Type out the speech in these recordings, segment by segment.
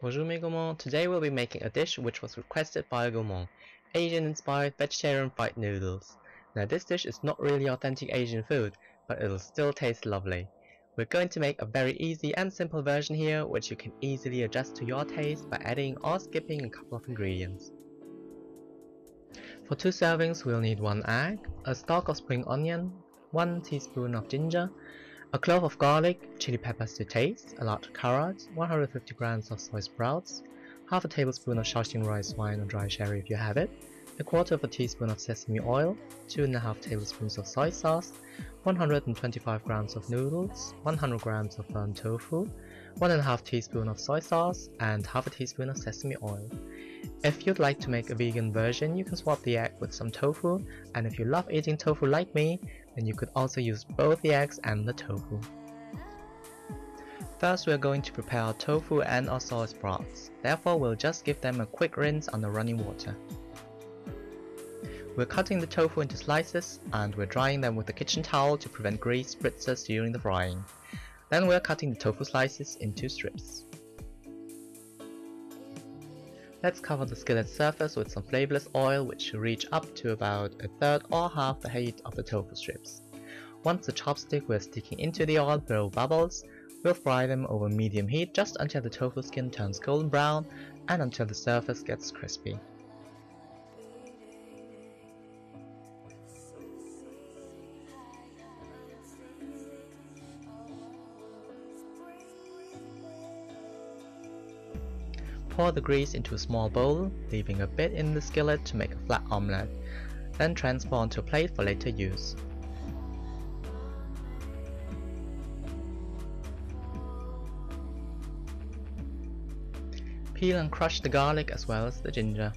Bonjour mes gourmands, today we'll be making a dish which was requested by a gourmand, Asian-inspired vegetarian fried noodles. Now this dish is not really authentic Asian food, but it'll still taste lovely. We're going to make a very easy and simple version here which you can easily adjust to your taste by adding or skipping a couple of ingredients. For 2 servings we'll need 1 egg, a stalk of spring onion, 1 teaspoon of ginger, a clove of garlic, chili peppers to taste, a large carrot, 150 grams of soy sprouts, half a tablespoon of Shaoxing rice wine or dry sherry if you have it, a quarter of a teaspoon of sesame oil, 2.5 tablespoons of soy sauce, 125 grams of noodles, 100 grams of burnt tofu, 1.5 teaspoon of soy sauce, and half a teaspoon of sesame oil. If you'd like to make a vegan version, you can swap the egg with some tofu, and if you love eating tofu like me, then you could also use both the eggs and the tofu. First we are going to prepare our tofu and our soy sprouts, therefore we'll just give them a quick rinse under running water. We're cutting the tofu into slices, and we're drying them with a kitchen towel to prevent grease spritzers during the frying. Then we're cutting the tofu slices into strips. Let's cover the skillet surface with some flavorless oil which should reach up to about 1/3 or half the height of the tofu strips. Once the chopstick we're sticking into the oil blow bubbles, we'll fry them over medium heat just until the tofu skin turns golden brown and until the surface gets crispy. Pour the grease into a small bowl, leaving a bit in the skillet to make a flat omelette, then transfer onto a plate for later use. Peel and crush the garlic as well as the ginger.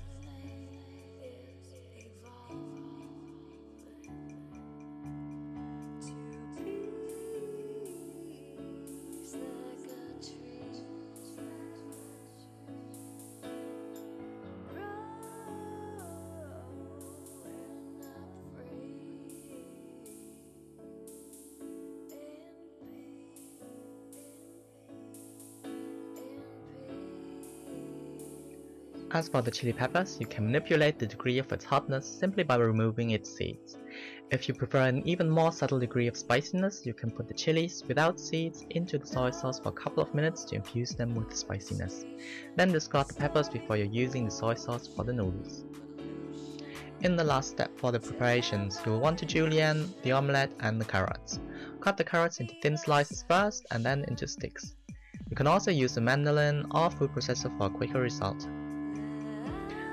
As for the chili peppers, you can manipulate the degree of its hotness simply by removing its seeds. If you prefer an even more subtle degree of spiciness, you can put the chilies without seeds into the soy sauce for a couple of minutes to infuse them with spiciness. Then discard the peppers before you're using the soy sauce for the noodles. In the last step for the preparations, you will want to julienne the omelette and the carrots. Cut the carrots into thin slices first and then into sticks. You can also use a mandolin or food processor for a quicker result.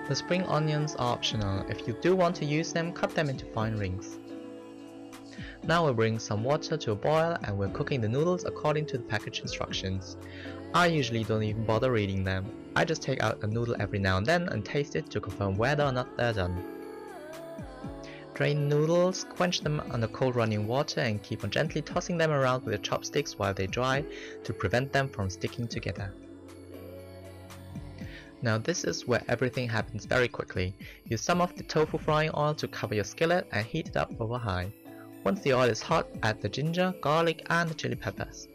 The spring onions are optional. If you do want to use them, cut them into fine rings. Now we'll bring some water to a boil and we're cooking the noodles according to the package instructions. I usually don't even bother reading them. I just take out a noodle every now and then and taste it to confirm whether or not they're done. Drain the noodles, quench them under cold running water and keep on gently tossing them around with the chopsticks while they dry to prevent them from sticking together. Now this is where everything happens very quickly. Use some of the tofu frying oil to cover your skillet and heat it up over high. Once the oil is hot, add the ginger, garlic and the chili peppers.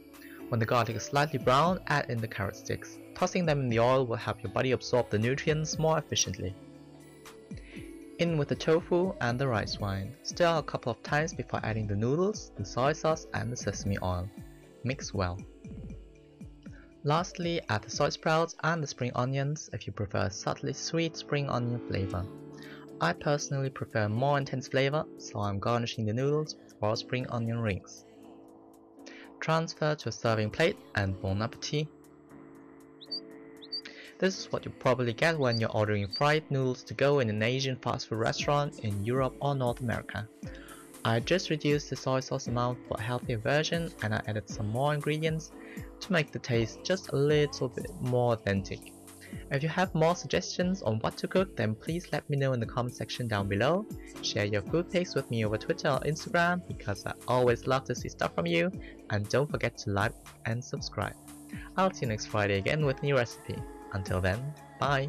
When the garlic is slightly brown, add in the carrot sticks. Tossing them in the oil will help your body absorb the nutrients more efficiently. In with the tofu and the rice wine. Stir a couple of times before adding the noodles, the soy sauce and the sesame oil. Mix well. Lastly, add the soy sprouts and the spring onions if you prefer a subtly sweet spring onion flavor. I personally prefer more intense flavor, so I'm garnishing the noodles with 4 spring onion rings. Transfer to a serving plate and bon appetit. This is what you probably get when you're ordering fried noodles to go in an Asian fast food restaurant in Europe or North America. I just reduced the soy sauce amount for a healthier version and I added some more ingredients to make the taste just a little bit more authentic. If you have more suggestions on what to cook, then please let me know in the comment section down below. Share your food pics with me over Twitter or Instagram because I always love to see stuff from you, and don't forget to like and subscribe. I'll see you next Friday again with a new recipe. Until then, bye!